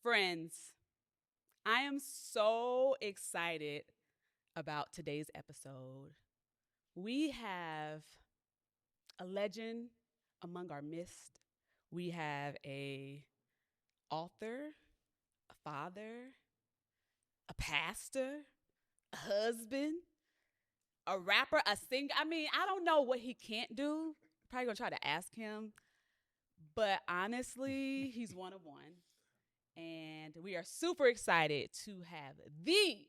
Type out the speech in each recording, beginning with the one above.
Friends, I am so excited about today's episode. We have a legend among our midst. We have a author, a father, a pastor, a husband, a rapper, a singer. I mean, I don't know what he can't do. Probably gonna try to ask him. But honestly, he's one of one. And we are super excited to have the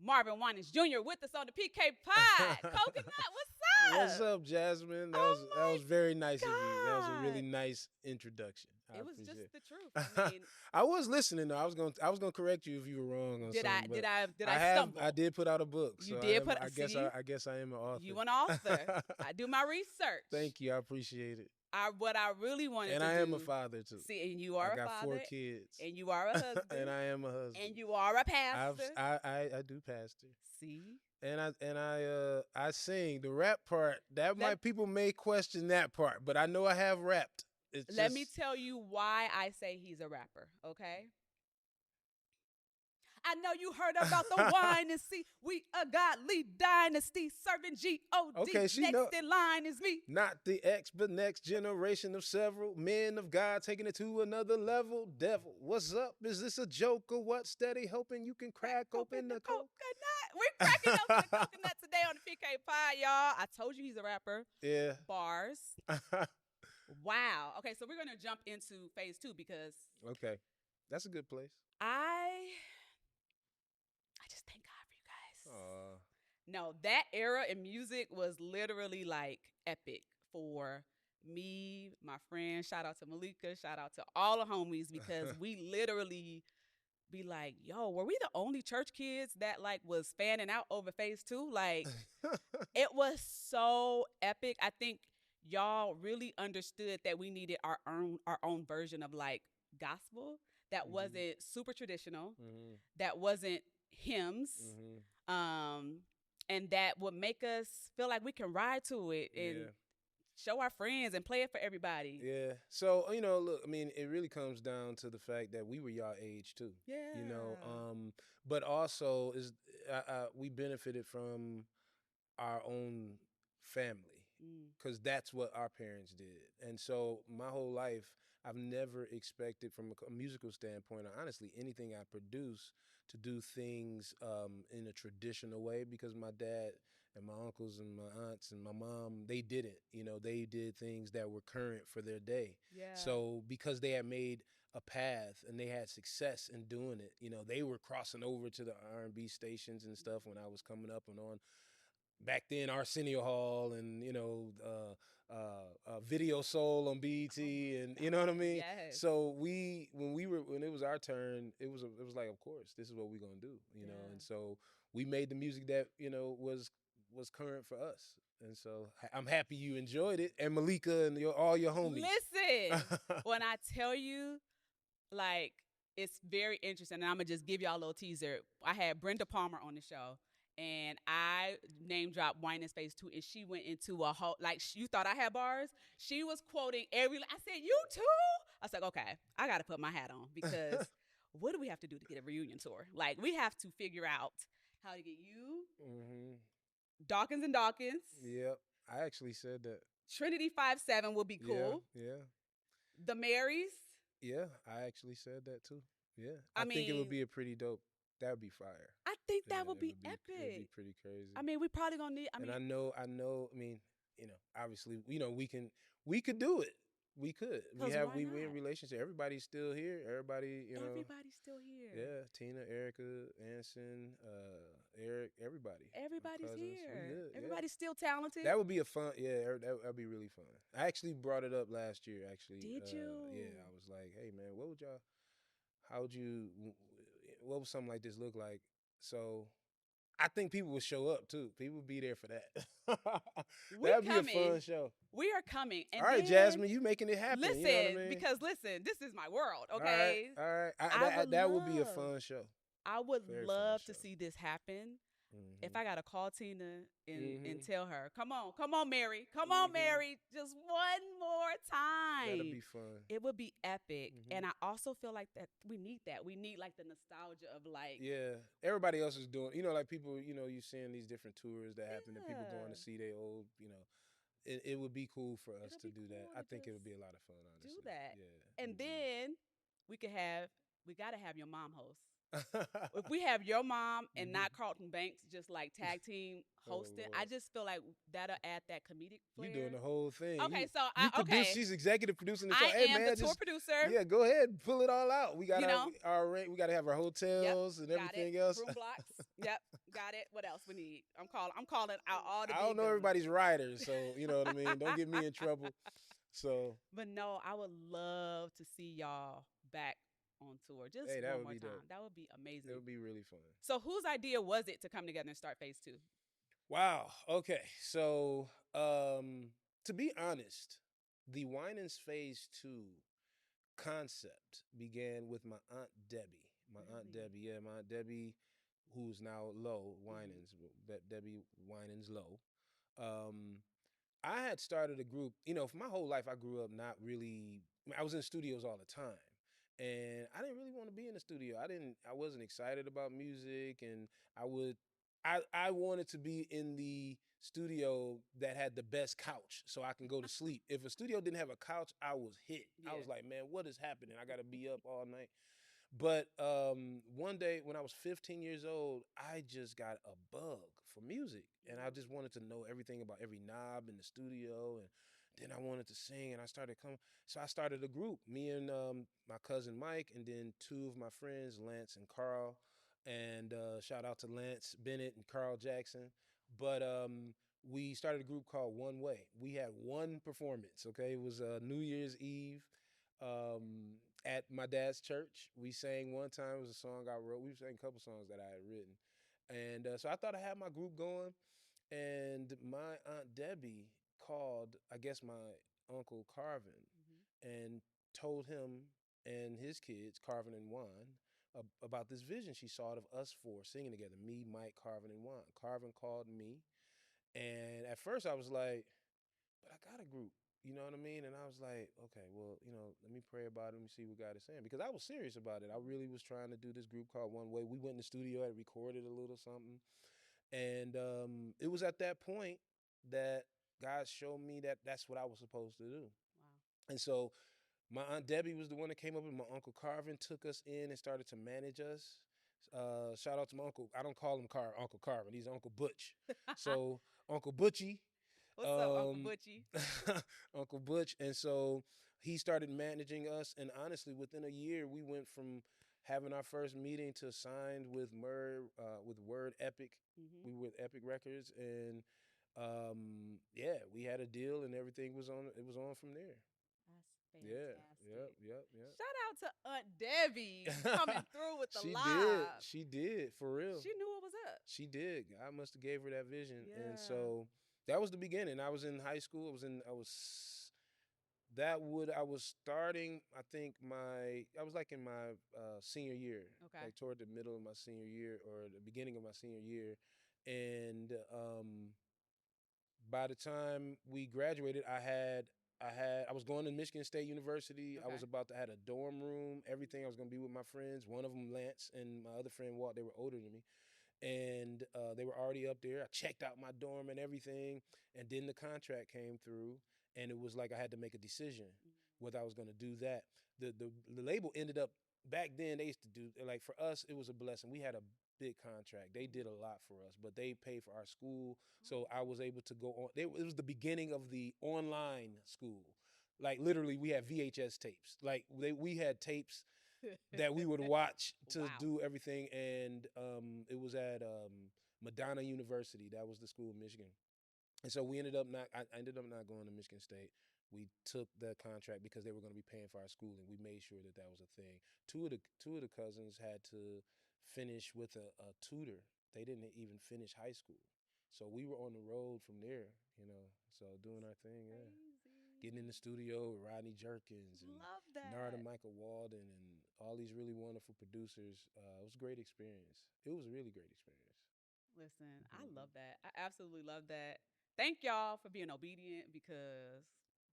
Marvin Winans Jr. with us on the PK Pod. Coconut, what's up? What's up, Jasmine? That was very nice of you. That was a really nice introduction. It was just the truth. I mean, I was listening though. I was gonna correct you if you were wrong on something. Did I stumble? I did put out a book. You did put. I guess I am an author. You an author? I do my research. Thank you. I appreciate it. What I really wanted to do. And I am a father too. See, and you are a father. I got 4 kids. And you are a husband. And I am a husband. And you are a pastor. I do pastor. See. And I sing the rap part. People may question that part, but I know I have rapped. Let me tell you why I say he's a rapper, okay? I know you heard about the wine and see. We a godly dynasty serving G-O-D. Okay, next in line is me. Not the X, but next generation of several men of God taking it to another level. Devil, what's up? Is this a joke or what? Steady hoping you can crack open the coconut. We're cracking open the coconut today on the PK Pod, y'all. I told you he's a rapper. Yeah. Bars. Wow. Okay, so we're going to jump into phase 2 because... Okay. That's a good place. I just thank God for you guys. No, that era in music was literally like epic for me, my friends. Shout out to Malika. Shout out to all the homies because we literally be like, yo, were we the only church kids that like was fanning out over phase 2? Like, it was so epic. I think y'all really understood that we needed our own version of like gospel that wasn't super traditional, that wasn't hymns, and that would make us feel like we can ride to it and show our friends and play it for everybody. Yeah. So, look, I mean, it really comes down to the fact that we were y'all age too. Yeah. But also we benefited from our own family because that's what our parents did. And so my whole life, I've never expected from a musical standpoint, or honestly, anything I produce to do things in a traditional way because my dad and my uncles and my aunts and my mom, they didn't. They did things that were current for their day. Yeah. So because they had made a path and they had success in doing it, they were crossing over to the R&B stations and stuff when I was coming up and on. Back then, Arsenio Hall and, Video Soul on BET and you know what I mean? Yes. So when it was our turn, it was like, of course, this is what we're going to do, And so we made the music that, was current for us. And so I'm happy you enjoyed it. And Malika and all your homies. Listen, when I tell you, like, it's very interesting. And I'm going to just give y'all a little teaser. I had Brenda Palmer on the show. And I name dropped Winans Phase 2, and she went into a whole, like, you thought I had bars? She was quoting I said, you too? I was like, okay, I got to put my hat on because what do we have to do to get a reunion tour? Like, we have to figure out how to get you, Dawkins and Dawkins. Yep, I actually said that. Trinity 5-7 will be cool. Yeah. The Marys. Yeah, I actually said that too. Yeah. I think it would be a pretty dope. That would be fire. I think that would be epic. It would be pretty crazy. I mean, we probably gonna need. I know. I mean, obviously, we could do it. We could. We in relationship. Everybody's still here. Everybody's still here. Yeah, Tina, Erica, Anson, Eric, everybody. Everybody's here. Everybody's still talented. That would be a fun. Yeah, that'd be really fun. I actually brought it up last year. Actually, did you? Yeah, I was like, hey man, what would something like this look like? So I think people would show up too. People would be there for that. That'd be a fun show. We are coming. And all right, Jasmine, you making it happen. Listen, you know what I mean? Because this is my world, okay? All right. That would be a fun show. I would love to see this happen. If Mm-hmm. I gotta call Tina and Mm-hmm. tell her, come on, Mary, come on, Mm-hmm. Mary, just one more That'll time, be fun. it would be epic. Mm-hmm. And I also feel like that we need that. We need like the nostalgia of like, Yeah, everybody else is doing. Like people. You seeing these different tours that happen, and people going to yeah, see their old. It would be cool for us it'll to be do that. cool I to think it just would be a lot of fun, do honestly. that. Yeah. And then we could have, we gotta have your mom host. Mm-hmm. If we have your mom and Mm-hmm. not Carlton Banks just like tag team Oh hosting, I Lord. just feel like that'll add that comedic You doing flair. the whole thing. Okay, You so you produce. okay, She's executive producing the show. I Hey am the man, tour just producer. yeah, go ahead, pull it all out. We got You know, our rate. We got to have our yep, hotels and got it. everything else. Room blocks, yep, got it. What else we need? I'm calling out all the I don't big know guns. everybody's riders, so you know what I mean. Don't get me in trouble. So But no, I would love to see y'all back on tour just hey, that one would more be dope. time. That would be It amazing. would be really fun. So, whose idea was it to come together and start phase two? Wow. Okay. So to be honest, the Winans Phase 2 concept began with my Aunt Debbie. My Aunt Really? Debbie, yeah, my Aunt Debbie, who's now Low Mm-hmm. Winans, Debbie Winans Low. Um, I had started a group. For my whole life, I grew up not really. I was in studios all the time, and I didn't really want to be in the studio. I didn't. I wasn't excited about music, and I would. I wanted to be in the studio that had the best couch so I can go to sleep. If a studio didn't have a couch, I was hit. I Yeah. was like, man, what is happening? I got to be up all night. But one day when I was 15 years old, I just got a bug for music. And I Mm. just wanted to know everything about every knob in the studio. And then I wanted to sing, and I started coming. So I started a group, me and my cousin Mike, and then two of my friends, Lance and Carl. And shout out to Lance Bennett and Carl Jackson. But we started a group called One Way. We had one performance, okay? It was New Year's Eve. Um, at my dad's church. We sang one time. It was a song I wrote. We sang a couple songs that I had written. And so I thought I had my group going. And my Aunt Debbie called, I guess, my Uncle Carvin Mm-hmm. and told him and his kids, Carvin and Juan, about this vision she saw of us four singing together, me, Mike, Carvin, and Juan. Carvin called me. And at first I was like, but I got a group. You know what I mean? And I was like, okay, well, let me pray about it. Let me see what God is saying. Because I was serious about it. I really was trying to do this group called One Way. We went in the studio and recorded a little something. And it was at that point that God showed me that that's what I was supposed to do. Wow. And so my Aunt Debbie was the one that came up, and my Uncle Carvin took us in and started to manage us. Shout out to my uncle. I don't call him Uncle Carvin. He's Uncle Butch. So Uncle Butchie, What's up, Uncle um, Butchie? Uncle Butch, and so he started managing us. And honestly, within a year, we went from having our first meeting to signed with with Word Epic. Mm-hmm. We were with Epic Records, and yeah, we had a deal, and everything was on. It was on from there. That's Yeah, yep, fantastic. yep, Shout out to Aunt Debbie coming yep. through with the She did. live. She did for real. She knew what was up. She did. I must have gave her that vision, and Yeah. so that was the beginning. I was in high school. I was that would I was starting. I was like in my senior year, Okay. like toward the middle of my senior year or the beginning of my senior year, and by the time we graduated, I was going to Michigan State University. I Okay. was about to had a dorm room, everything. I was going to be with my friends. One of them, Lance, and my other friend Walt. They were older than me, and they were already up there. I checked out my dorm and everything, and then the contract came through, and it was like I had to make a decision whether I was going to do that. The label ended up back then. They used to do like for us. It was a blessing. We had a big contract. They did a lot for us, but they paid for our school, so I was able to go on. It was the beginning of the online school. Like literally, we had VHS tapes. Like we had tapes that we would watch to Wow. do everything. And it was at Madonna University. That was the school in Michigan. And so we ended up not. I ended up not going to Michigan State. We took the contract because they were going to be paying for our schooling. We made sure that that was a thing. Two of the cousins had to finish with a tutor. They didn't even finish high school, so we were on the road from there. So doing our thing. Yeah, getting in the Crazy. studio with Rodney Jerkins and Love Narda that. Michael Walden and all these really wonderful producers. It was a great experience. It was a really great experience. Listen, I love that. I absolutely love that. Thank y'all for being obedient because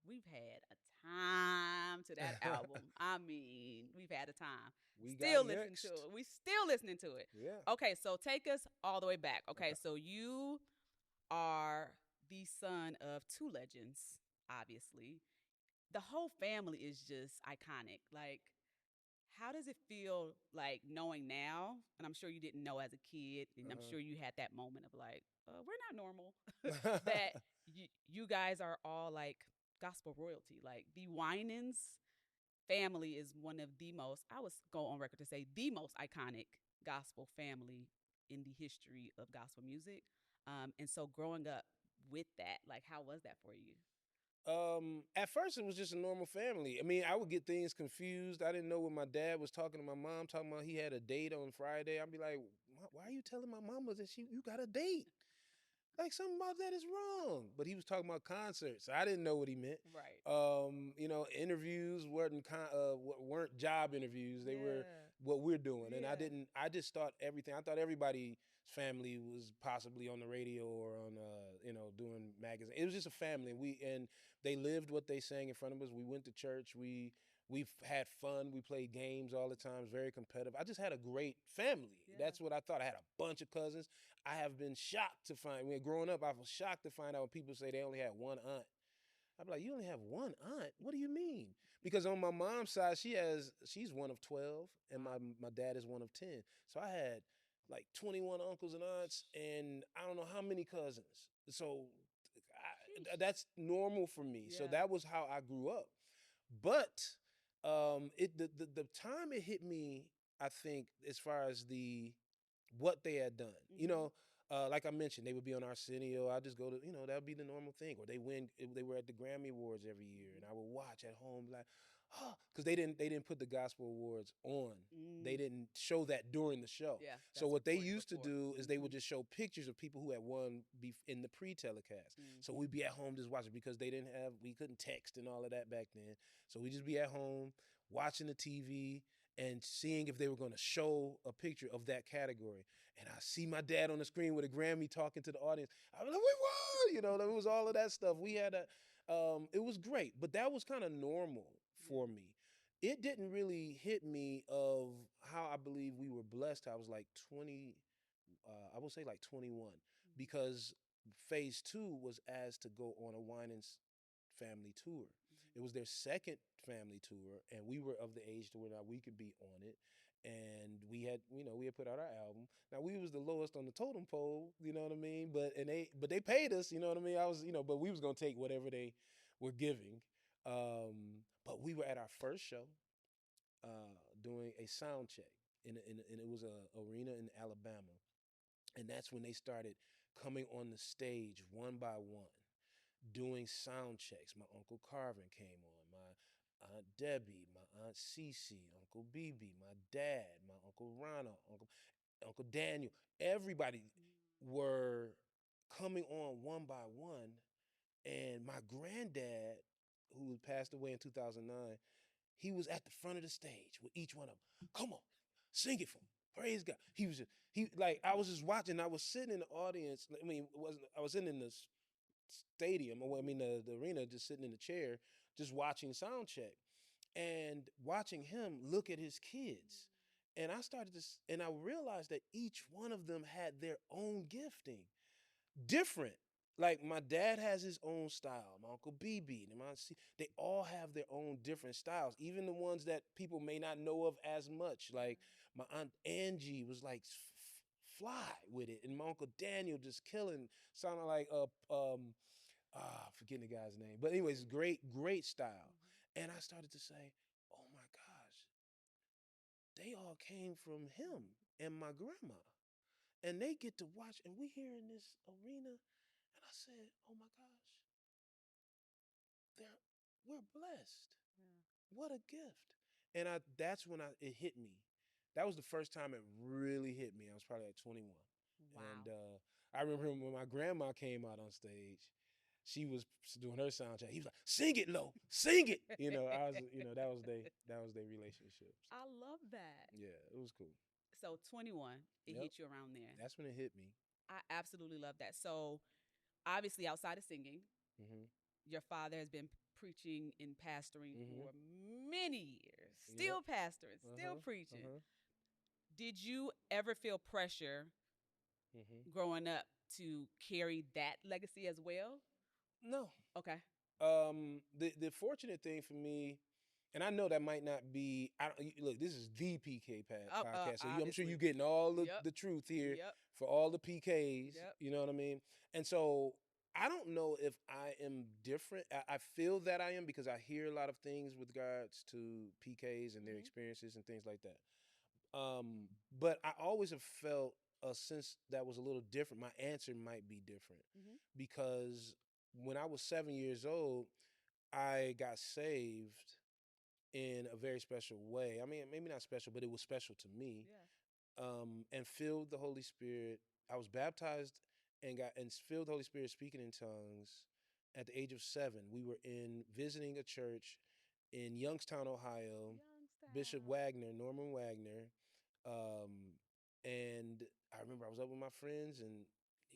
we've had a time to that album. I mean, we've had a time. We got Still listening to next. it. We still listening to it. Yeah. Okay, so take us all the way back. Okay, Okay. so you are the son of two legends, obviously. The whole family is just iconic. Like, how does it feel like knowing now? And I'm sure you didn't know as a kid, and I'm Uh-huh. sure you had that moment of like, we're not normal. That you guys are all like gospel royalty. Like the Winans family is one of the most, I would go on record to say, the most iconic gospel family in the history of gospel music. And so growing up with that, like, how was that for you? At first it was just a normal family. I mean, I would get things confused. I didn't know when my dad was talking to my mom, talking about he had a date on Friday. I'd be like, why are you telling my mama that you got a date? Like something about that is wrong. But he was talking about concerts. I didn't know what he meant. Right. Interviews weren't job interviews. They were Yeah. what we're doing. And I Yeah. didn't. I just thought everything. I thought everybody's family was possibly on the radio or on doing magazine. It was just a family. And they lived what they sang in front of us. We went to church. We've had fun. We played games all the time. Very competitive. I just had a great family. Yeah. That's what I thought. I had a bunch of cousins. I have been shocked to find, when growing up, I was shocked to find out when people say they only had one aunt. I'm like, you only have one aunt? What do you mean? Because on my mom's side, she's one of 12, and Wow. my dad is one of 10. So I had like 21 uncles and aunts, and I don't know how many cousins. So that's normal for me. So Yeah. that was how I grew up. But the time it hit me, I think, as far as what they had done. Mm-hmm. Like I mentioned, they would be on Arsenio. I just go to, that would be the normal thing. Or they were at the Grammy Awards every year, and I would watch at home, like, oh, because they didn't put the Gospel Awards on. They Mm. didn't show that during the show. Yeah. So That's what they recorded used to before. do is they would Mm-hmm. just show pictures of people who had won in the pre-telecast. So Mm-hmm. we'd be at home just watching because we couldn't text and all of that back then. So we just be at home watching the TV and seeing if they were going to show a picture of that category. And I see my dad on the screen with a Grammy talking to the audience. I was like, we won! There was all of that stuff. It was great, but that was kind of normal for Yeah. me. It didn't really hit me of how I believe we were blessed. I was like 20, I would say like 21, Mm-hmm. because phase two was asked to go on a Winans family tour. Mm-hmm. It was their second family tour, and we were of the age to where now we could be on it. And we had put out our album. Now we was the lowest on the totem pole, you know what I mean? But they paid us, you know what I mean? But we was gonna take whatever they were giving. But we were at our first show, doing a sound check, and it was a arena in Alabama, and that's when they started coming on the stage one by one, doing sound checks. My Uncle Carvin came on, my Aunt Debbie, my Aunt Cece, Uncle BB, my dad, my Uncle Ronald, Uncle Daniel. Everybody were coming on one by one. And my granddad, who passed away in 2009, he was at the front of the stage with each one of them. Come on, sing it for me. Praise God. I was just watching. I was sitting in the audience. I mean, it wasn't I was sitting in the stadium, or I mean the arena, just sitting in the chair, just watching sound check and watching him look at his kids. And I realized that each one of them had their own gifting, different. Like my dad has his own style, my Uncle BB, and my Aunt C, they all have their own different styles, even the ones that people may not know of as much. Like my Aunt Angie was like fly with it, and my Uncle Daniel just killing, sounding like forgetting the guy's name. But anyways, great, great style. And I started to say, oh my gosh, they all came from him and my grandma. And they get to watch, and we here in this arena. And I said, oh my gosh, they're, we're blessed. What a gift. And that's when it hit me. That was the first time it really hit me. I was probably at 21. And Wow. I remember when my grandma came out on stage, she was doing her sound check. He was like, "Sing it low, sing it." That was their relationship. I love that. Yeah, it was cool. So 21, it Yep, hit you around there. that's when it hit me. I absolutely love that. So, obviously, outside of singing, Mm-hmm. your father has been preaching and pastoring Mm-hmm. for many years, Yep. still pastoring, still Uh-huh. preaching. Uh-huh. Did you ever feel pressure Mm-hmm. growing up to carry that legacy as well? No. Okay. The fortunate thing for me, and I know that might not be. Look, this is the PK podcast, so I'm sure you're Obviously. getting all Yep. the truth here Yep. for all the PKs. Yep. You know what I mean? And so I don't know if I am different. I feel that I am because I hear a lot of things with regards to PKs and their Mm-hmm. experiences and things like that. But I always have felt a sense that was a little different. My answer might be different Mm-hmm. because when I was 7 years old, I got saved in a very special way. I mean, maybe not special, but it was special to me. Yeah. And filled the Holy Spirit. I was baptized and filled the Holy Spirit speaking in tongues at the age of 7. We were in visiting a church in Youngstown, Ohio. Bishop Youngstown. Wagner, Norman Wagner, um, and I remember I was up with my friends, and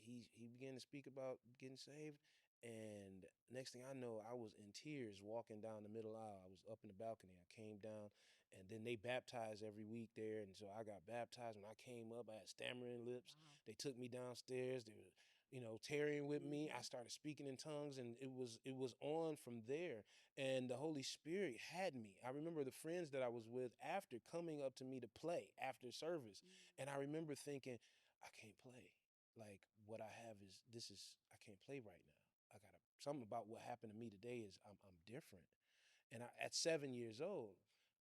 he began to speak about getting saved. And next thing I know, I was in tears walking down the middle aisle. I was up in the balcony. I came down, and then they baptize every week there, and so I got baptized. When I came up, I had stammering lips. Wow. They took me downstairs. They were, tarrying with me. I Mm-hmm. started speaking in tongues, and it was on from there. And the Holy Spirit had me. I remember the friends that I was with after coming up to me to play after service, and I remember thinking, I can't play. Like what I have is this is I can't play right now. I got to something about what happened to me today is I'm different, and at 7 years old,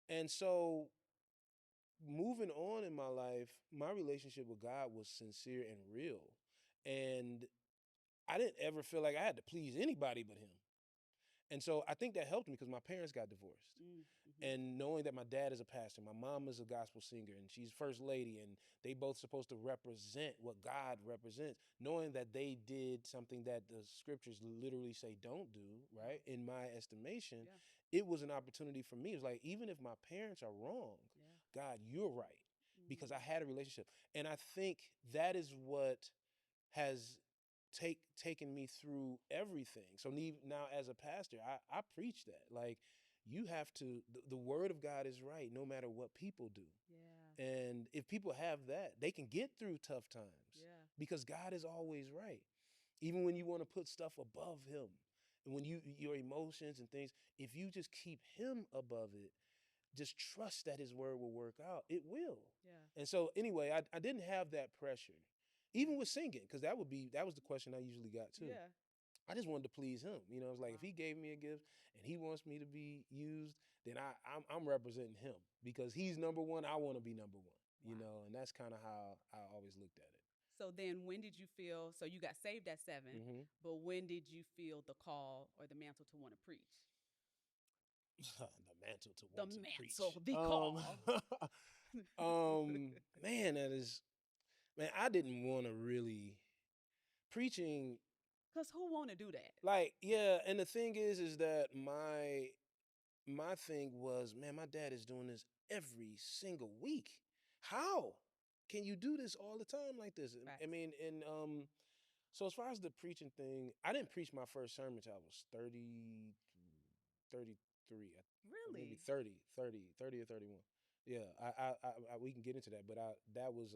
and so moving on in my life, my relationship with God was sincere and real, and I didn't ever feel like I had to please anybody but Him. And so I think that helped me because my parents got divorced. Mm-hmm. And knowing that my dad is a pastor, my mom is a gospel singer, and she's first lady, and they both supposed to represent what God represents, knowing that they did something that the scriptures literally say don't do, right? Wow. In my estimation, Yeah. it was an opportunity for me. It was like, even if my parents are wrong, Yeah. God, you're right. Because I Mm. had a relationship. And I think that is what has taken me through everything. So now as a pastor, I preach that. Like, you have to, the word of God is right no matter what people do. Yeah. And if people have that, they can get through tough times Yeah. because God is always right. Even when you want to put stuff above Him, and when your emotions and things, if you just keep Him above it, just trust that His word will work out. It will. Yeah. And so anyway, I didn't have that pressure, Yeah. even with singing, because that was the question I usually got too. Yeah. I just wanted to please Him. It's like if Wow. He gave me a gift and He wants me to be used, then I'm representing Him because He's number one. I want to be number one. Wow. And that's kind of how I always looked at it. So then when did you feel, so you got saved at 7, Mm-hmm. but when did you feel the call or the mantle to want to preach? The mantle to The want to preach. mantle, the call. Man, man, I didn't want to really preaching. Because who want to do that? Like, yeah, and the thing is that my thing was, man, my dad is doing this every single week. How can you do this all the time like this? I Facts. mean, and so as far as the preaching thing, I didn't preach my first sermon till I was 30, 33, or maybe Really? 30 or 31. Yeah, we can get into that, but that was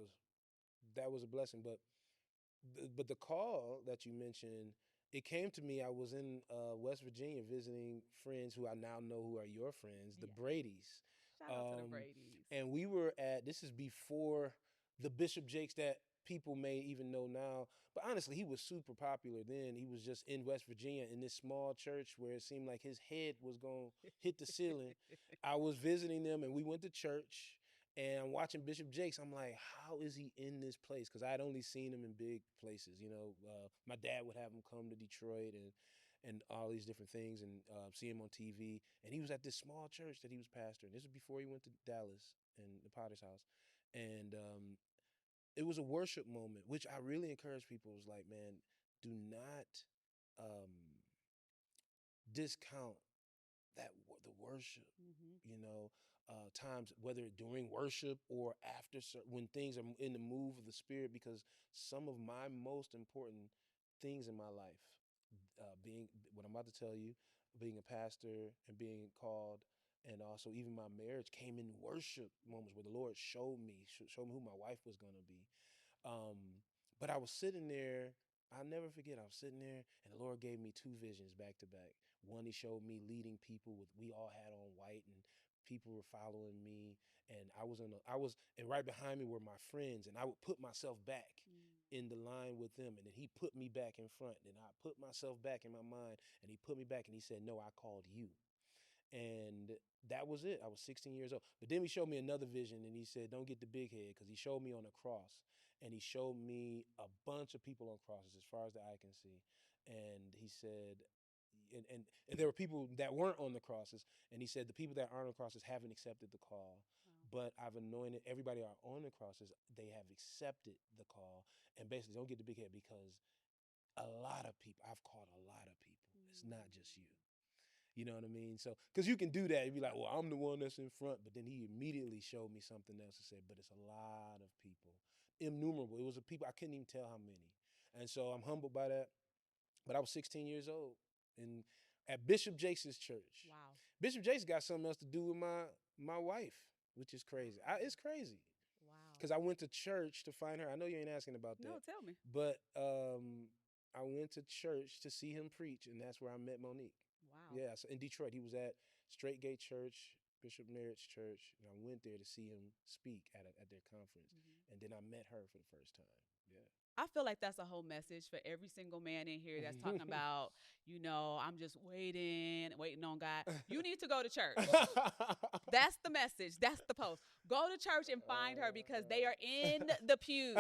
a blessing. But the call that you mentioned, it came to me. I was in West Virginia visiting friends who I now know who are your friends, the Yeah. Brady's. Shout out to the Brady's. And we were this is before the Bishop Jakes that people may even know now. But honestly, he was super popular then. He was just in West Virginia in this small church where it seemed like his head was going to hit the ceiling. I was visiting them and we went to church and I'm watching Bishop Jakes. I'm like, how is he in this place? Because I had only seen him in big places. My dad would have him come to Detroit and all these different things and see him on TV. And he was at this small church that he was pastoring. This was before he went to Dallas and the Potter's house. And it was a worship moment, which I really encourage people. It was like, man, do not um, discount the worship. Mm-hmm. You know, times, whether during worship or after, when things are in the move of the Spirit, because some of my most important things in my life, being what I'm about to tell you, being a pastor and being called, and also even my marriage came in worship moments where the Lord showed me who my wife was going to be. But I was sitting there. I'll never forget. I was sitting there, and the Lord gave me two visions back to back. One, He showed me leading people with. We all had on white, and people were following me. And and right behind me were my friends, and I would put myself back in the line with them, and then He put me back in front. And I put myself back in my mind, and He put me back, and He said, "No, I called you." And that was it. I was 16 years old. But then He showed me another vision, and He said, "Don't get the big head," because He showed me on a cross, and He showed me a bunch of people on crosses as far as the eye can see. And He said, and there were people that weren't on the crosses, and He said, the people that aren't on the crosses haven't accepted the call. But I've anointed everybody that are on the crosses. They have accepted the call, and basically don't get the big head, because a lot of people, I've called a lot of people. It's not just you. You know what I mean? So, because you can do that, you'd be like, "Well, I'm the one that's in front," but then He immediately showed me something else and said, "But it's a lot of people, innumerable." It was a people I couldn't even tell how many, and so I'm humbled by that. But I was 16 years old, and at Bishop Jake's church. Wow. Bishop Jake's got something else to do with my wife, which is crazy. It's crazy. Wow. Because I went to church to find her. I know you ain't asking about that. No, tell me. But I went to church to see him preach, and that's where I met Monique. Wow. Yeah, so in Detroit. He was at Straight Gate Church, Bishop Merritt's church, and I went there to see him speak at their conference. And then I met her for the first time. Yeah. I feel like that's a whole message for every single man in here that's talking about, I'm just waiting on God. You need to go to church. That's the message. That's the post. Go to church and find her, because they are in the pews,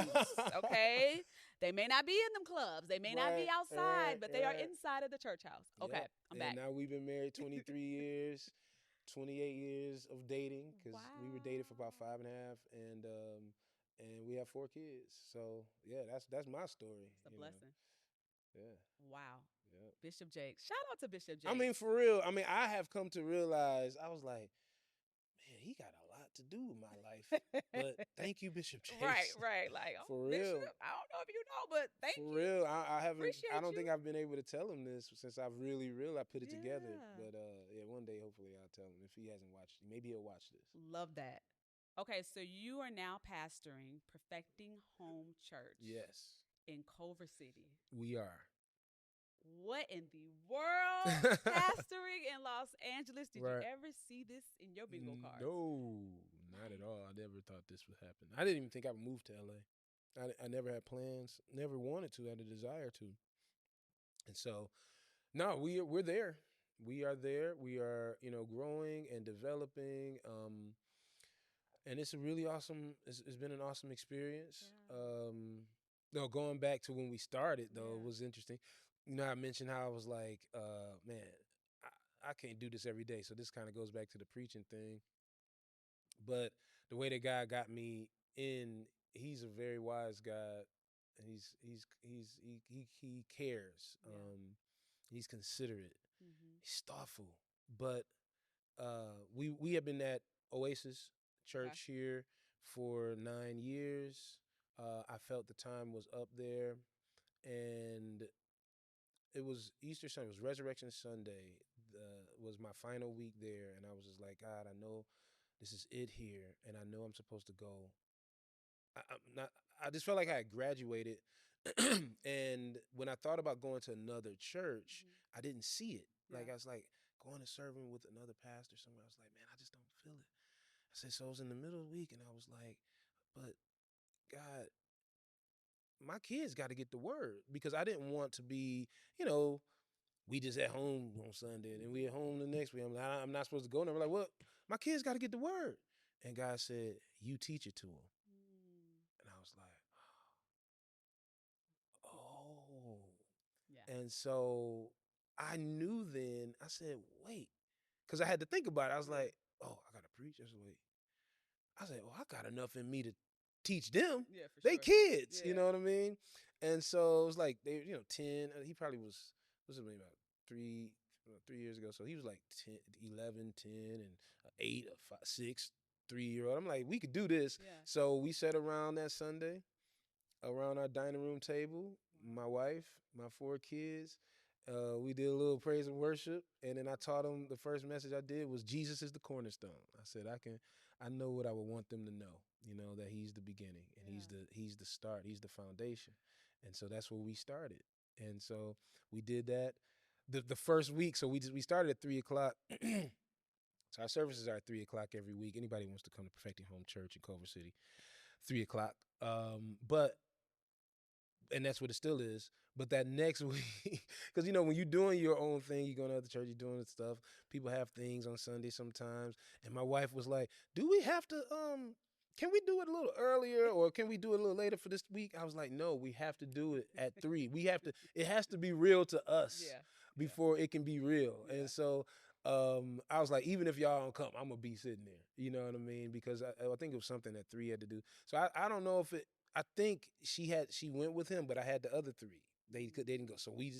okay? They may not be in them clubs. They may not be outside, but they are inside of the church house. Okay, Yep. I'm back. And now we've been married 23 years, 28 years of dating, because we were dated for about 5.5, and we have 4 kids. So yeah, that's my story. It's a blessing. Yeah. Wow. Yeah. Bishop Jakes. Shout out to Bishop Jakes. I mean, for real. I mean, I have come to realize, I was like, man, he got a lot to do with my life. But thank you, Bishop Jakes. Right. Like, for real. Bishop, I don't know if you know, but thank you. For real. I haven't. Appreciate I don't you. think I've been able to tell him this since I've really put it together. But yeah, one day hopefully I'll tell him if he hasn't watched it. Maybe he'll watch this. Love that. Okay, so you are now pastoring Perfecting Home Church. Yes. In Culver City. We are. What in the world? Pastoring in Los Angeles. Did you ever see this in your bingo card? No, not at all. I never thought this would happen. I didn't even think I would move to LA. I never had plans, never wanted to, had a desire to. And so, no, we're there. We are there. We are, growing and developing. And it's a really awesome. It's been an awesome experience. Yeah. Going back to when we started, though, it was interesting. I mentioned how I was like, man, I can't do this every day. So this kind of goes back to the preaching thing. But the way that God got me in, He's a very wise God, and he cares. He's considerate. He's thoughtful. But we have been at Oasis Church here for 9 years. I felt the time was up there, and it was Easter Sunday. It was Resurrection Sunday. Was my final week there, and I was just like, God, I know this is it here, and I know I'm supposed to go. I just felt like I had graduated, and when I thought about going to another church, I didn't see it. Like I was like going to serving with another pastor somewhere. I was like, man, I just don't feel it. I said, so I was in the middle of the week, and I was like, but God, my kids got to get the word, because I didn't want to be, we just at home on Sunday and we at home the next week. I'm not supposed to go. And I'm like, well, my kids got to get the word. And God said, you teach it to them. And I was like, oh. Yeah. And so I knew then, I said, wait, because I had to think about it. I was like, oh, I got to preach. I said, wait. I said, oh, I got enough in me to teach them. Yeah, for they sure. Kids, you know what I mean? And so it was like, they, 10, he probably was about 3, 3 years ago. So he was like 10, 11, 10, and 8, a 5, 6, 3-year-old. I'm like, we could do this. Yeah. So we sat around that Sunday, around our dining room table, my wife, my 4 kids. We did a little praise and worship, and then I taught them the first message I did was Jesus is the cornerstone. I said I know what I would want them to know, that He's the beginning and He's the start, He's the foundation, and so that's where we started. And so we did that the first week. So we started at 3 o'clock. So our services are at 3 o'clock every week. Anybody wants to come to Perfecting Home Church in Culver City, 3 o'clock. But and that's what it still is. But that next week, because when you're doing your own thing, you're going to other church, you're doing stuff. People have things on Sunday sometimes, and my wife was like, "Do we have to? Can we do it a little earlier, or can we do it a little later for this week?" I was like, "No, we have to do it at 3. We have to. It has to be real to us before it can be real." Yeah. And so I was like, even if y'all don't come, I'm gonna be sitting there. You know what I mean? Because I think it was something that 3 had to do. So I don't know if it. I think she went with him, but I had the other 3. They didn't go. So we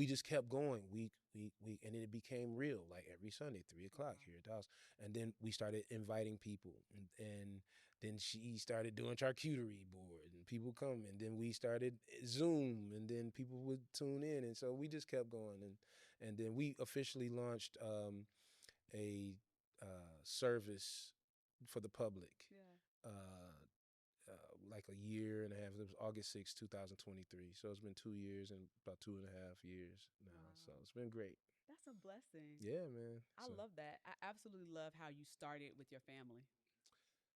just kept going week, and then it became real. Like every Sunday, 3 o'clock here at the house. And then we started inviting people, and then she started doing charcuterie board, and people come, and then we started Zoom, and then people would tune in, and so we just kept going, and then we officially launched a service for the public. Yeah. Like a year and a half. It was August 6th, 2023. So it's been 2 years and about 2.5 years now. Wow. So it's been great. That's a blessing. Yeah, man. I love that. I absolutely love how you started with your family.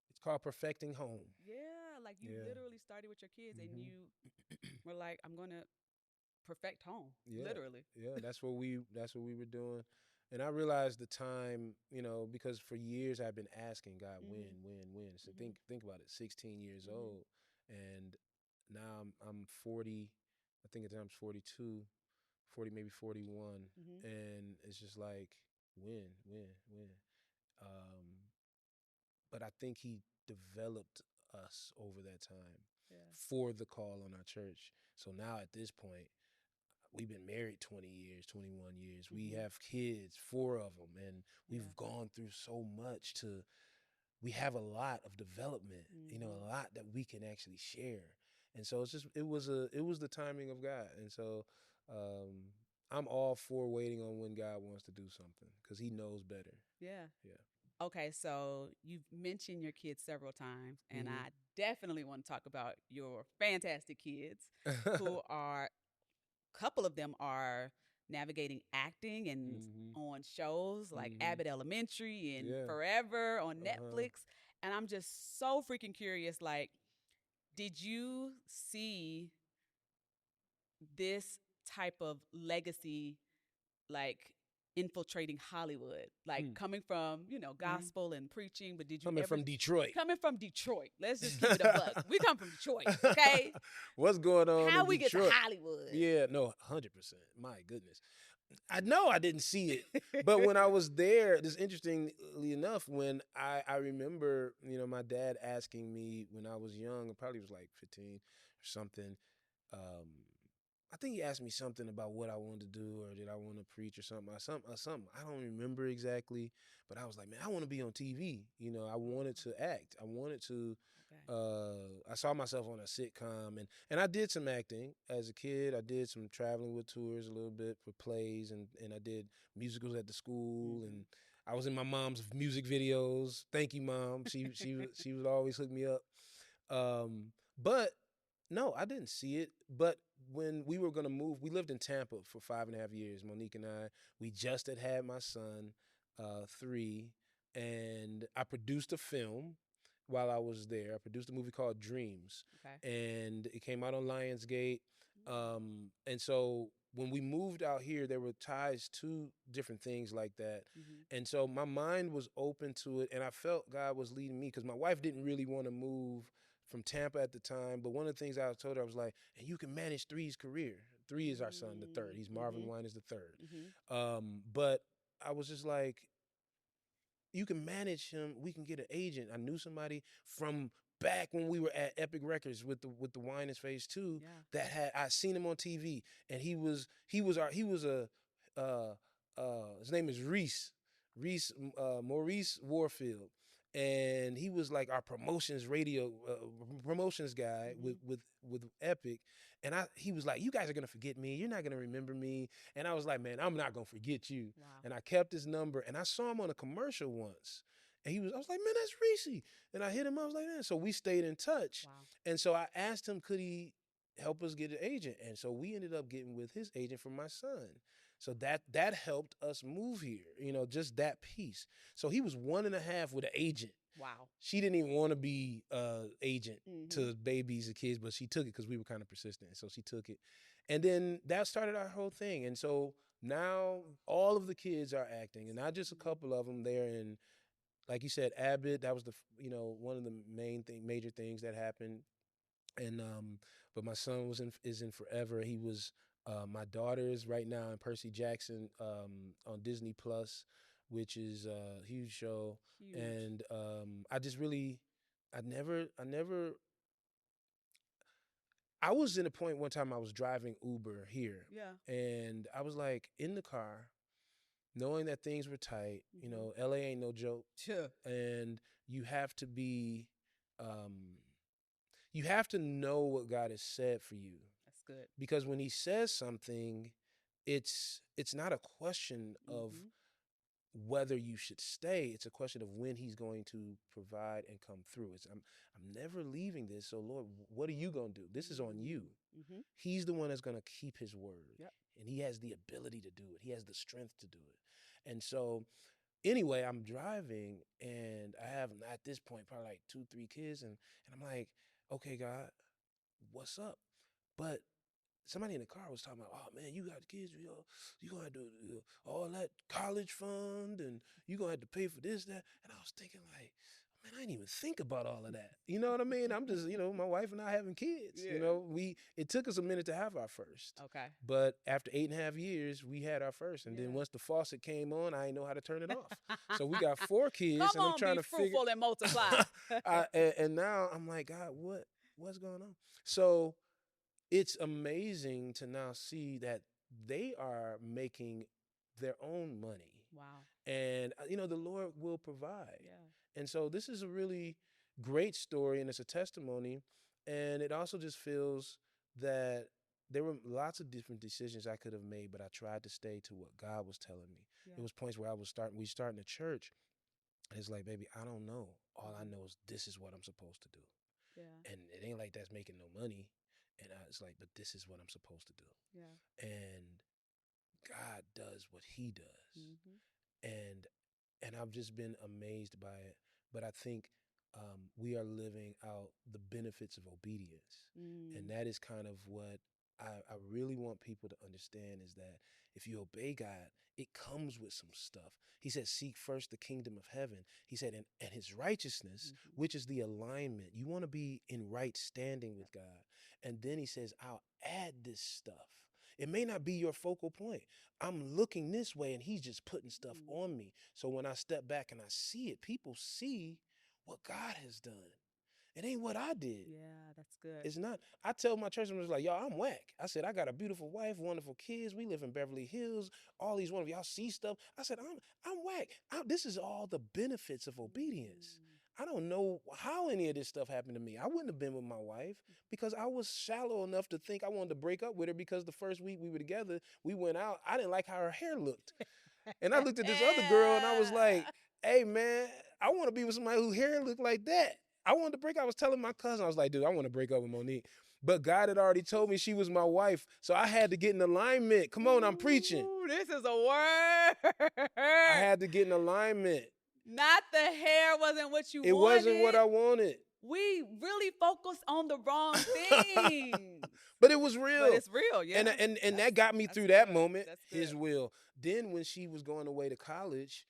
It's called Perfecting Home. Yeah, like you literally started with your kids, and you were like, I'm going to perfect home. Yeah. Literally. Yeah, that's what we were doing. And I realized the time, because for years I've been asking God, when. So think about it, 16 years old, and now I'm 40. I think at the time I'm 42, 40, maybe 41, and it's just like when. But I think He developed us over that time for the call on our church. So now at this point, we've been married 20 years, 21 years. We have kids, 4 of them, and we've gone through so much we have a lot of development, a lot that we can actually share. And so it was the timing of God. And so I'm all for waiting on when God wants to do something, because He knows better. Yeah. Okay, so you've mentioned your kids several times, and I definitely want to talk about your fantastic kids who are, a couple of them are navigating acting and on shows like Abbott Elementary and Forever on Netflix. And I'm just so freaking curious, like, did you see this type of legacy, like, infiltrating Hollywood, like coming from, gospel and preaching, but did you coming from Detroit? Coming from Detroit. Let's just keep it a buck. We come from Detroit, okay? What's going on How in we Detroit? Get to Hollywood? Yeah, no, 100%. My goodness. I know I didn't see it, but when I was there, this interestingly enough, when I remember, my dad asking me when I was young, I probably was like 15 or something, I think he asked me something about what I wanted to do, or did I want to preach or something. I don't remember exactly, but I was like, man, I want to be on TV. I wanted to act. I wanted to. I saw myself on a sitcom, and I did some acting as a kid. I did some traveling with tours a little bit for plays, and I did musicals at the school, and I was in my mom's music videos. Thank you, Mom. She would always hook me up. But no, I didn't see it. But when we were going to move, we lived in Tampa for 5.5 years. Monique and I, we just had my son, 3, and I produced a film while I was there. I produced a movie called Dreams, and it came out on Lionsgate. And so when we moved out here, there were ties to different things like that. And so my mind was open to it, and I felt God was leading me, because my wife didn't really want to move from Tampa at the time. But one of the things I told her, I was like, and you can manage 3's career. 3 is our son, the 3rd. He's Marvin Winans the 3rd. But I was just like, you can manage him. We can get an agent. I knew somebody from back when we were at Epic Records with the Winans Phase 2 that I seen him on TV, and he was a his name is Maurice Warfield, and he was like our promotions guy with Epic. And he was like, "You guys are gonna forget me. You're not gonna remember me." And I was like, "Man, I'm not gonna forget you." Wow. And I kept his number, and I saw him on a commercial once. And I was like, "Man, that's Reese." And I hit him. I was like, "Man." So we stayed in touch. Wow. And so I asked him, could he help us get an agent? And so we ended up getting with his agent for my son. So that helped us move here, just that piece. So he was 1.5 with an agent. Wow. She didn't even want to be agent to babies and kids, but she took it because we were kind of persistent. So she took it. And then that started our whole thing. And so now all of the kids are acting, and not just a couple of them. They're in, like you said, Abbott. That was one of the major things that happened. And but my son is in Forever. He was my daughter is right now in Percy Jackson on Disney Plus, which is a huge show. Huge. And I just really, I was in a point one time I was driving Uber here. Yeah. And I was like in the car, knowing that things were tight. LA ain't no joke. Sure. And you have to be, you have to know what God has said for you. That's good. Because when he says something, it's not a question of whether you should stay. It's a question of when he's going to provide and come through. I'm never leaving this. So Lord, what are you going to do? This is on you. He's the one that's going to keep his word. Yep. And he has the ability to do it. He has the strength to do it. And so anyway, I'm driving, and I have at this point probably like 2-3 kids, and I'm like, okay, God, what's up? But somebody in the car was talking about, oh man, you got kids, you gonna have to all that college fund, and you gonna have to pay for this, that. And I was thinking like, man, I didn't even think about all of that. You know what I mean? I'm just, my wife and I having kids. Yeah. It took us a minute to have our first. Okay. But after 8.5 years, we had our first. And then once the faucet came on, I didn't know how to turn it off. So we got 4 kids. Come and on, I'm trying be to figure fruitful and multiply. and now I'm like, God, what's going on? So it's amazing to now see that they are making their own money. Wow. And, the Lord will provide. Yeah. And so this is a really great story, and it's a testimony. And it also just feels that there were lots of different decisions I could have made, but I tried to stay to what God was telling me. Yeah. It was points where we starting a church, and it's like, baby, I don't know. All I know is this is what I'm supposed to do. Yeah. And it ain't like that's making no money. And it's like, but this is what I'm supposed to do. Yeah. And God does what he does. And I've just been amazed by it. But I think we are living out the benefits of obedience. And that is kind of what I really want people to understand, is that if you obey God, it comes with some stuff. He said, seek first the kingdom of heaven. He said, and his righteousness, which is the alignment. You want to be in right standing with God. And then he says, I'll add this stuff. It may not be your focal point. I'm looking this way, and he's just putting stuff on me. So when I step back and I see it, people see what God has done. It ain't what I did. Yeah, that's good. It's not. I tell my church members, like, y'all, I'm whack. I said, I got a beautiful wife, wonderful kids. We live in Beverly Hills. All these wonderful, y'all see stuff. I said, I'm whack. This is all the benefits of obedience. I don't know how any of this stuff happened to me. I wouldn't have been with my wife because I was shallow enough to think I wanted to break up with her because the first week we were together, we went out. I didn't like how her hair looked. And I looked at this other girl and I was like, hey, man, I want to be with somebody whose hair looked like that. I wanted to break up. I was telling my cousin, I was like, dude, I want to break up with Monique. But God had already told me she was my wife. So I had to get in alignment. Come on, I'm preaching. Ooh, this is a word. I had to get in alignment. Not the hair wasn't what you wanted. It wasn't what I wanted. We really focused on the wrong thing. But it was real. But it's real, yeah. And that got me through that moment, his will. Then when she was going away to college,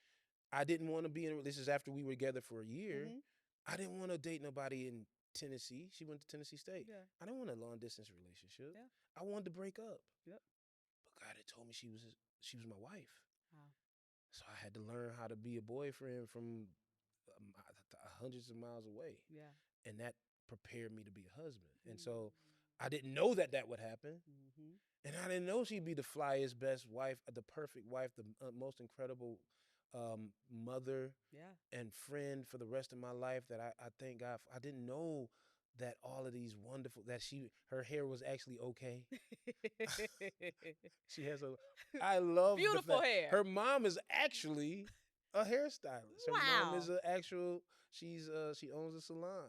I didn't want to be in, this is after we were together for a year. I didn't want to date nobody in Tennessee. She went to Tennessee State. Yeah. I didn't want a long distance relationship. Yeah. I wanted to break up. Yep. But God had told me she was my wife. Wow. So I had to learn how to be a boyfriend from hundreds of miles away. Yeah. And that prepared me to be a husband. And so I didn't know that would happen. Mm-hmm. And I didn't know she'd be the flyest, best wife, the perfect wife, the most incredible mother Yeah. and friend for the rest of my life that I thank God for. I didn't know that all of these wonderful, that her hair was actually okay. She has I love the Beautiful fact hair. her mom is actually a hairstylist. Her mom Wow. is an actual, she owns a salon,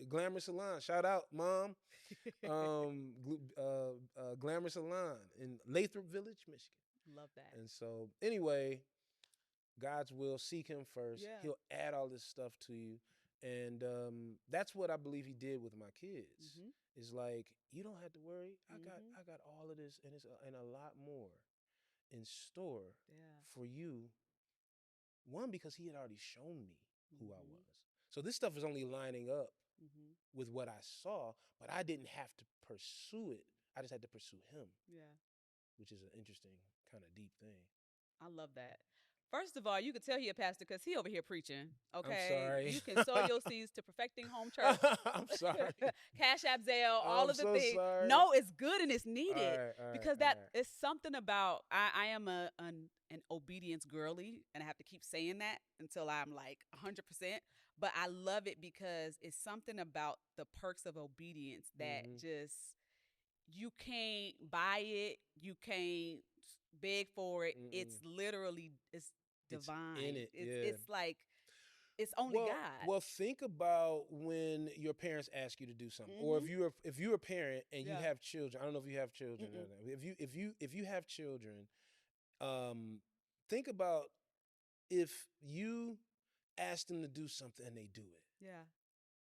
Glamour Salon. Shout out, mom. Glamour Salon in Lathrop Village, Michigan. Love that. And so, anyway, God's will, seek Him first. Yeah. He'll add all this stuff to you, and that's what I believe He did with my kids. Mm-hmm. It's like, you don't have to worry. Mm-hmm. I got all of this, and and a lot more in store Yeah. for you. One, because He had already shown me who I Mm-hmm. was. So this stuff is only lining up Mm-hmm. with what I saw, but I didn't have to pursue it. I just had to pursue Him, Yeah. which is an interesting kind of deep thing. I love that. First of all, you could tell he a pastor because he over here preaching. I'm Okay, sorry. you can sow your seeds to Perfecting Home Church. I'm sorry. Cash App, Zelle, all I'm of the so things. sorry. No, it's good and it's needed All right, because all that right. is something about. I am an obedience girly, and I have to keep saying that until I'm like 100%. But I love it because it's something about the perks of obedience that Mhm. just you can't buy it, you can't beg for it. It's Mm-mm. literally it's It's divine. in it, It's yeah. it's like it's only God. Well, think about when your parents ask you to do something, or Mhm. if you're a parent and you Yeah. have children. I don't know if you have children or Mm-mm. not. If you have children, um, think about if you ask them to do something and they do it. Yeah.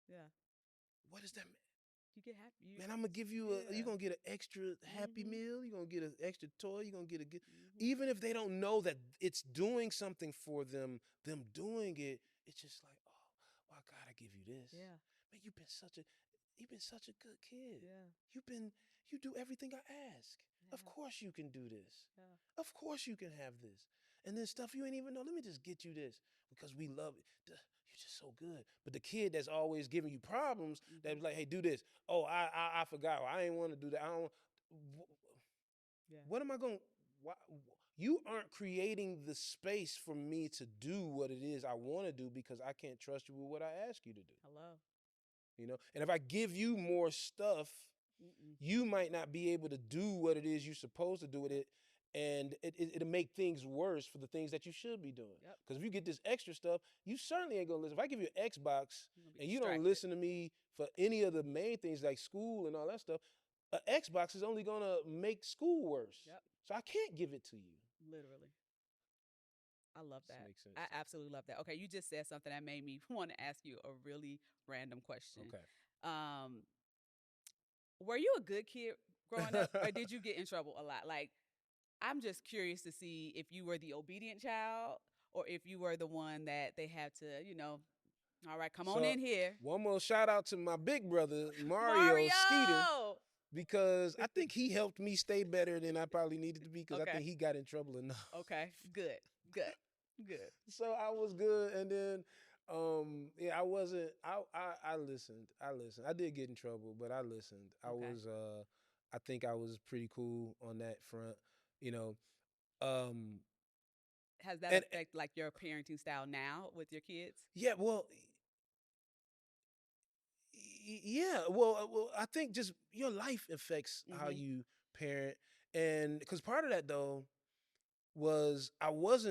Yeah. What does that mean? You get happy. Man, I'm gonna give you Yeah. you're gonna get an extra Happy Mhm. Meal. You're gonna get an extra toy. You're gonna get Mhm. even if they don't know that it's doing something for them. Them doing it, it's just like, oh, well, I gotta give you this. Yeah. Man, you've been such a good kid. Yeah. You do everything I ask. Of Yeah. course you can do this. Yeah. Of course you can have this. And then stuff you ain't even know. Let me just get you this because we love it. You're just so good. But the kid that's always giving you problems, that's like, hey, do this. Oh, I forgot. I ain't want to do that. I don't. Yeah. What am I going? Why? You aren't creating the space for me to do what it is I want to do because I can't trust you with what I ask you to do. Hello. You know, and if I give you more stuff, Mm-mm. you might not be able to do what it is you're supposed to do with it, and it'll make things worse for the things that you should be doing. Yep. Because if you get this extra stuff, you certainly ain't gonna listen. If I give you an Xbox You're gonna be and you don't distracted. listen to me for any of the main things like school and all that stuff, an Xbox is only gonna make school worse. Yep. So I can't give it to you. Literally. I love This that. makes sense. I absolutely love that. Okay, you just said something that made me want to ask you a really random question. Okay. Um, were you a good kid growing up, or did you get in trouble a lot? Like, I'm just curious to see if you were the obedient child, or if you were the one that they had to, all right, come on So in here, one more shout out to my big brother Mario Skeeter, Mario. because I think he helped me stay better than I probably needed to be because I Okay. think he got in trouble enough. Okay, good, good, good. So I was good, and then yeah, I wasn't. I listened. I did get in trouble, but I listened. Okay. I think I was pretty cool on that front. You know, um, Has that and affect like your parenting style now with your kids? yeah, well, yeah, well, I think just your life affects how Mm-hmm. you parent, and because part of that though was I was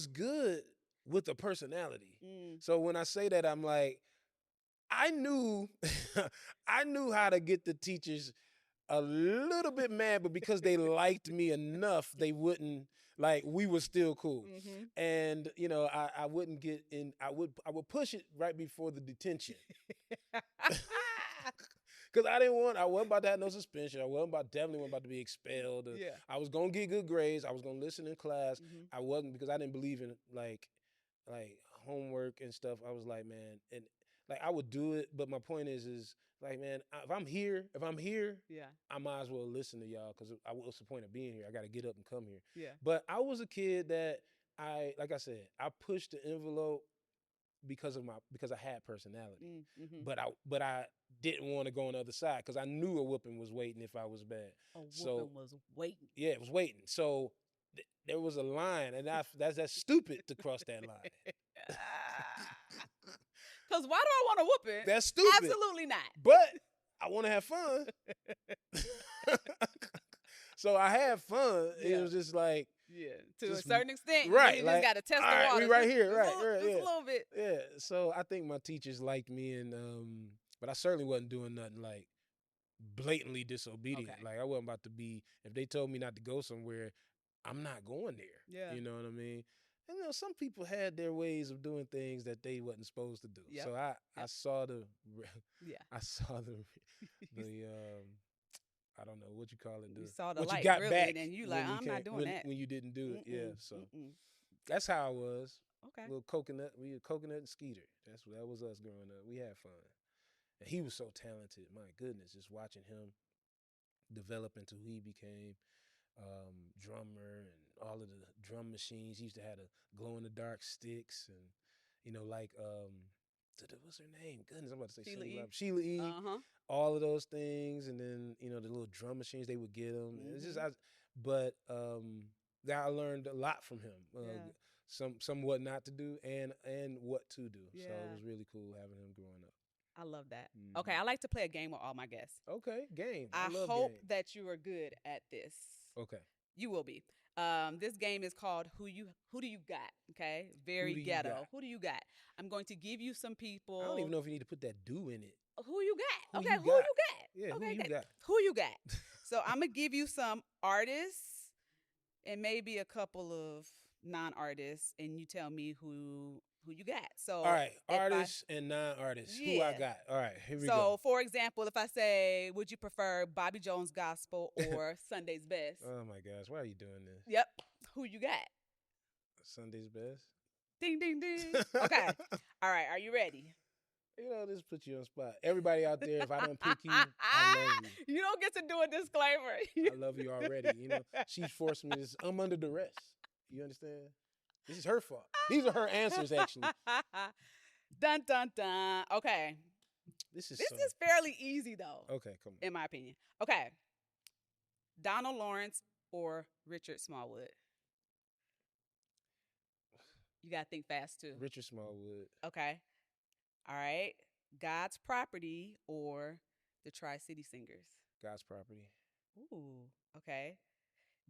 good with the personality. Mm. So when I say that, I'm like, I knew I knew how to get the teachers a little bit mad, but because they liked me enough, they wouldn't, like, we were still cool. Mm-hmm. And I wouldn't get in. I would push it right before the detention. Because I wasn't about to have no suspension. Definitely wasn't about to be expelled. Yeah. I was gonna get good grades. I was gonna listen in class. Mm-hmm. I wasn't, because I didn't believe in like homework and stuff. I was like, man, and like I would do it, but my point is like, man, if I'm here, Yeah. I might as well listen to y'all, because what's the point of being here? I got to get up and come here. Yeah. But I was a kid that like I said, I pushed the envelope because I had personality. Mm-hmm. But I didn't want to go on the other side because I knew a whooping was waiting if I was bad. A whooping was waiting. Yeah, it was waiting. So there was a line, and that's stupid to cross that line. Because why do I want a whooping? That's stupid. Absolutely not. But I want to have fun. So I had fun. Yeah. It was just like, to a certain extent, right? You just got to test the water. We right here, right? Just a little bit. Yeah. So I think my teachers liked me, and but I certainly wasn't doing nothing like blatantly disobedient. Okay. Like I wasn't about to be. If they told me not to go somewhere, I'm not going there. Yeah. You know what I mean? And some people had their ways of doing things that they wasn't supposed to do. Yep. So I saw the I saw the I don't know what you call it. You saw the what light, you got really, back, and you like, I'm not doing that when you didn't do it. Yeah, so that's how I was. Okay. Little coconut, we were Coconut and Skeeter. That was us growing up. We had fun, and he was so talented. My goodness, just watching him develop into who he became. Drummer and all of the drum machines. He used to have the glow in the dark sticks and like what's her name? Goodness, I'm about to say Sheila E. All of those things, and then the little drum machines they would get them. It's just but I learned a lot from him. Some what not to do and what to do. Yeah. So it was really cool having him growing up. I love that. Okay, I like to play a game with all my guests. Okay, game. I hope that you are good at this. Okay. You will be. This game is called Who Do You Got? Okay, very ghetto. Who do you got? I'm going to give you some people. I don't even know if you need to put that "do" in it. Who you got? Who you got? Yeah, okay, who you got? Who you got? So I'm gonna give you some artists and maybe a couple of non-artists, and you tell me who you got. So all right, artists and non-artists. Yeah. Who I got? All right, here we go. So for example, if I say, would you prefer Bobby Jones Gospel or Sunday's Best? Oh my gosh, why are you doing this? Yep. Who you got? Sunday's Best. Ding ding ding. Okay. All right. Are you ready? This puts you on the spot. Everybody out there, if I don't pick you, I love you. You don't get to do a disclaimer. I love you already. She's forcing me this. I'm under duress. You understand? This is her fault. These are her answers, actually. Dun, dun, dun. Okay. This is fairly easy, though. Okay, come on. In my opinion. Okay. Donald Lawrence or Richard Smallwood? You got to think fast, too. Richard Smallwood. Okay. All right. God's Property or the Tri-City Singers? God's Property. Ooh, okay.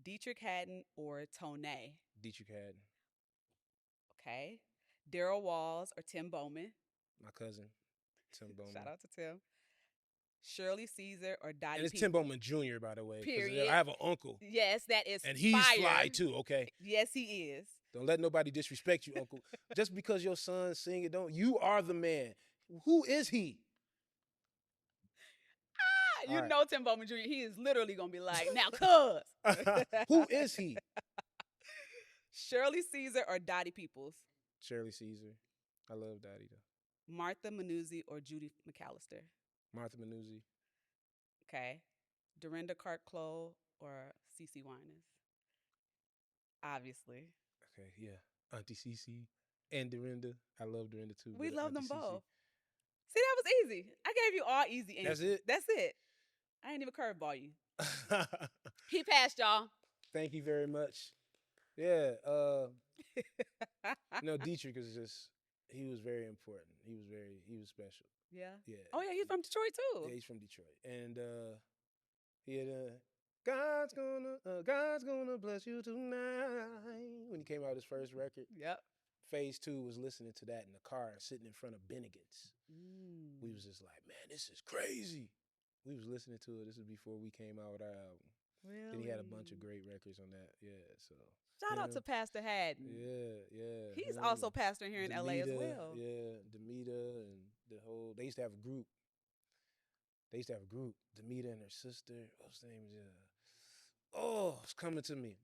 Dietrich Haddon or Toney? Dietrich Haddon. Okay. Daryl Walls or Tim Bowman? My cousin, Tim Bowman. Shout out to Tim. Shirley Caesar or Dottie And it's Tim Bowman Jr., by the way. Period. I have an uncle. Yes, that is and he's fire. Fly, too, okay? Yes, he is. Don't let nobody disrespect you, uncle. Just because your son sing it, you are the man. Who is he? You right. know Tim Bowman Jr., he is literally going to be like, now, cuz. Who is he? Shirley Caesar or Dottie Peoples? Shirley Caesar. I love Dottie, though. Martha Manuzzi or Judy McAllister? Martha Manuzzi. Okay. Dorinda Clark-Clough or CeCe Winans? Obviously. Okay, yeah. Auntie CeCe and Dorinda. I love Dorinda, too. We love them both. See, that was easy. I gave you all easy answers. That's it? I ain't even curveball you. He passed, y'all. Thank you very much. Yeah. Dietrich is just, he was very important. He was special. Yeah? Yeah. Oh, yeah, he's from Detroit, too. Yeah, he's from Detroit. And he had God's gonna bless you tonight. When he came out his first record. Yep. Phase 2 was listening to that in the car, sitting in front of Bennigan's. We was just like, man, this is crazy. We was listening to it. This was before we came out with our album. Really? Then he had a bunch of great records on that. Yeah, so. Shout out to Pastor Haddon. Yeah. He's also pastor here in LA as well. Yeah, Demita and the whole, they used to have a group. Demita and her sister. What's the name? It's coming to me.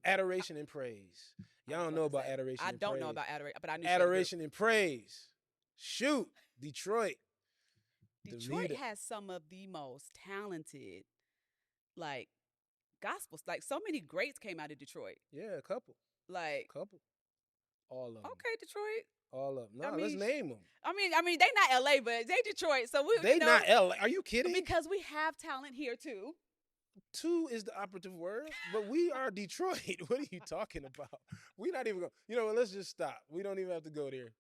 Adoration and Praise. Y'all don't know about Adoration and Praise. I don't know about Adoration, but I knew Adoration and Praise. Shoot, Detroit. Detroit has some of the most talented, gospels. So many greats came out of Detroit. Yeah, a couple. All of them. Okay, Detroit. All of them. I No, let's mean, name them. they not LA, but they Detroit. So we, They not LA. Are you kidding? because we have talent here too. Two is the operative word, but we are Detroit. What are you talking about? We not even going. You know what? Let's just stop. We don't even have to go there.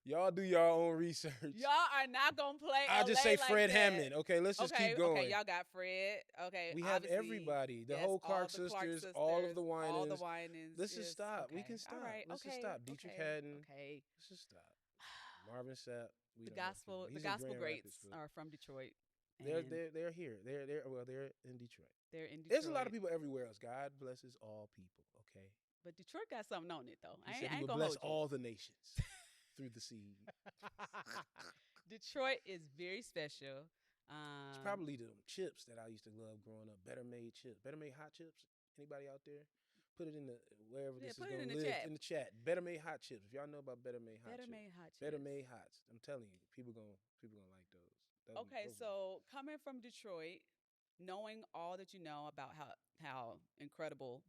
Y'all do your own research. Y'all are not gonna play. I'll just LA say like Fred that. Hammond. Okay, let's just keep going. Okay, y'all got Fred. Okay, we have everybody. The yes, whole all Clark the Clark sisters, sisters, all of the all the Winans. Winans. Let's yes, just stop. okay. We can stop. All right. Let's just okay. stop. Dietrich Okay. Haddon. Okay. Let's just stop. Marvin Sapp. We The don't have to. gospel, the He's in gospel Grand greats Rapids, but are from Detroit, they're and they're here. They're in Detroit. they're in Detroit. There's a lot of people everywhere else. God blesses all people. Okay. But Detroit got something on it though. He I said he ain't would gonna bless hold you. all the nations through the seed. Detroit is very special. It's probably the chips that I used to love growing up. Better made chips. Better made hot chips. Anybody out there? Put it in the wherever this is put it going in to the live chat. in the chat. Better made hot chips. If y'all know about better made hot Better chips. made hot chips. Better made hots. I'm telling you, people gonna like those. Okay, so coming from Detroit, knowing all that you know about how incredible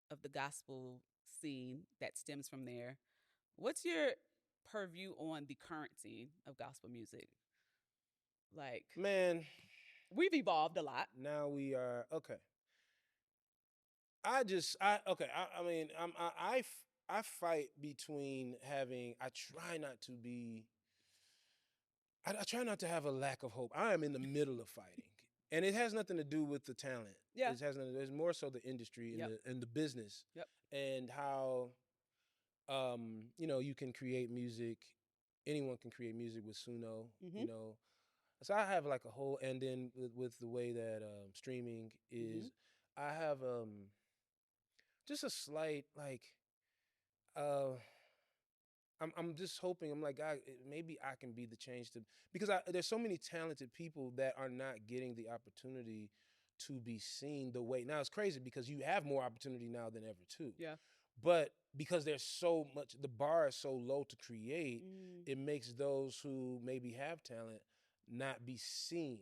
of the gospel scene that stems from there, what's your purview on the current scene of gospel music? Like, man, we've evolved a lot. now we are okay. I mean, I fight between having. I try not to be. I try not to have a lack of hope. I am in the middle of fighting, and it has nothing to do with the talent. Yeah. It has nothing. It's more so the industry and Yep. the business. Yep. And how, you can create music. Anyone can create music with Suno. Mm-hmm. You know, so I have like a whole. And then with the way that streaming is, I have just a slight like. Uh, I'm just hoping. I'm like, God, maybe I can be the change to because there's so many talented people that are not getting the opportunity to be seen the way. Now it's crazy because you have more opportunity now than ever too. Yeah. But because there's so much, the bar is so low to create, it makes those who maybe have talent not be seen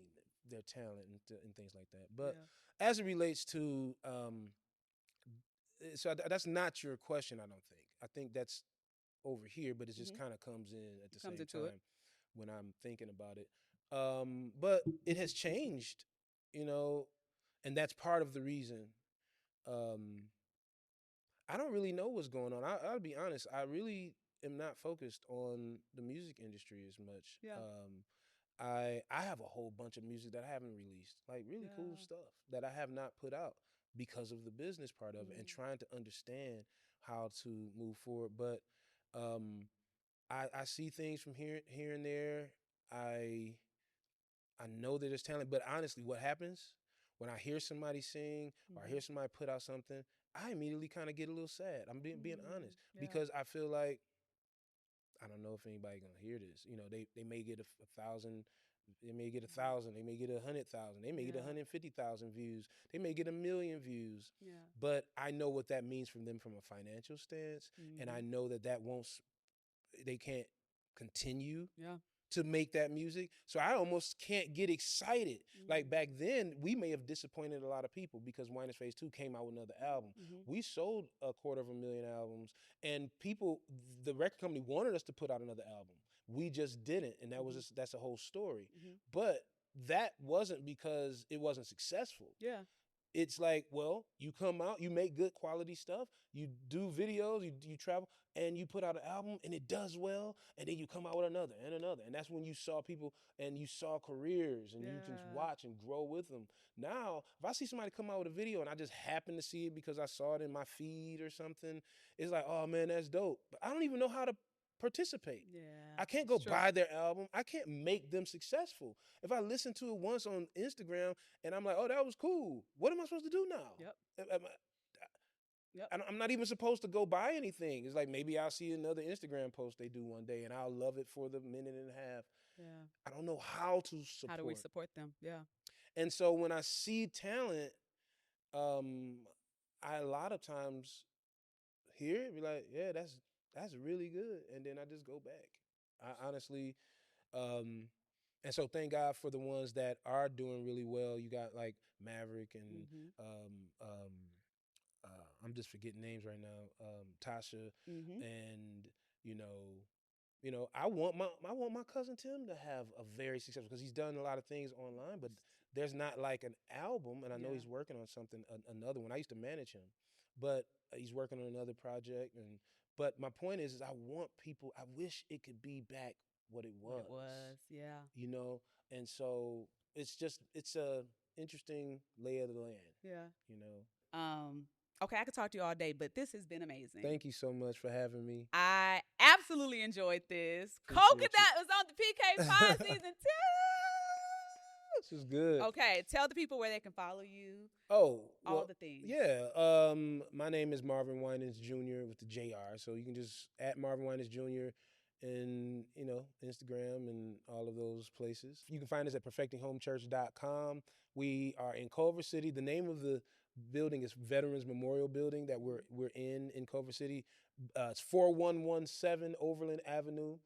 their talent and things like that. But as it relates to, that's not your question. I don't think. I think that's over here, but it just kind of comes in at the same time when I'm thinking about it. But it has changed, and that's part of the reason. I don't really know what's going on. I'll be honest. I really am not focused on the music industry as much. Yeah. I have a whole bunch of music that I haven't released, like really cool stuff that I have not put out because of the business part of it and trying to understand how to move forward. But I see things from here and there. I know that there's talent, but honestly, what happens when I hear somebody sing or I hear somebody put out something, I immediately kind of get a little sad. I'm being honest because I feel like I don't know if anybody gonna hear this. They may get a thousand. They may get 1,000. They may get 100,000. They may get 150,000 views. They may get 1,000,000 views. Yeah. But I know what that means from them from a financial stance, and I know that won't. They can't continue to make that music. So I almost can't get excited. Like back then, we may have disappointed a lot of people because Winans Phase 2 came out with another album. We sold 250,000 albums, and the record company wanted us to put out another album. We just didn't, and that's a whole story. But that wasn't because it wasn't successful. Yeah. It's like, well, you come out, you make good quality stuff, you do videos, you travel, and you put out an album, and it does well, and then you come out with another, and that's when you saw people, and you saw careers, and you can watch and grow with them. Now, if I see somebody come out with a video, and I just happen to see it because I saw it in my feed or something, it's like, oh man, that's dope. But I don't even know how to participate. Yeah. I can't go buy their album. I can't make them successful. If I listen to it once on Instagram and I'm like, oh, that was cool. What am I supposed to do now? Yep. I'm not even supposed to go buy anything. It's like maybe I'll see another Instagram post they do one day and I'll love it for the minute and a half. Yeah. I don't know how to support. How do we support them? Yeah. And so when I see talent, I a lot of times hear it, be like, yeah, that's really good. And then I just go back. I honestly, and so thank God for the ones that are doing really well. You got like Maverick and I'm just forgetting names right now. Tasha and I want my cousin Tim to have a very successful, because he's done a lot of things online, but there's not like an album, and I know Yeah. he's working on something, another one. I used to manage him, but he's working on another project. And but my point is I want people. I wish it could be back what it What it was, was. Yeah. you know. And so it's a interesting lay of the land, Yeah. you know. Okay, I could talk to you all day, but this has been amazing. Thank you so much for having me. I absolutely enjoyed this. Appreciate Coca you. that was on the PK Pod season 2. This is good. Okay, tell the people where they can follow you. Oh, all well, the things. Yeah. My name is Marvin Winans Jr. with the JR. So you can just at Marvin Winans Jr. and Instagram and all of those places. You can find us at perfectinghomechurch.com. We are in Culver City. The name of the building is Veterans Memorial Building that we're in Culver City. It's 4117 Overland Avenue,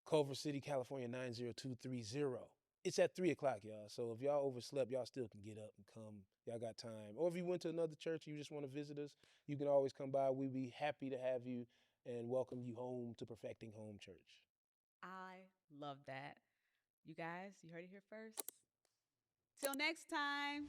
Culver City, California 90230. It's at 3:00, y'all. So if y'all overslept, y'all still can get up and come. Y'all got time. Or if you went to another church and you just want to visit us, you can always come by. We'd be happy to have you and welcome you home to Perfecting Home Church. I love that. You guys, you heard it here first. Till next time.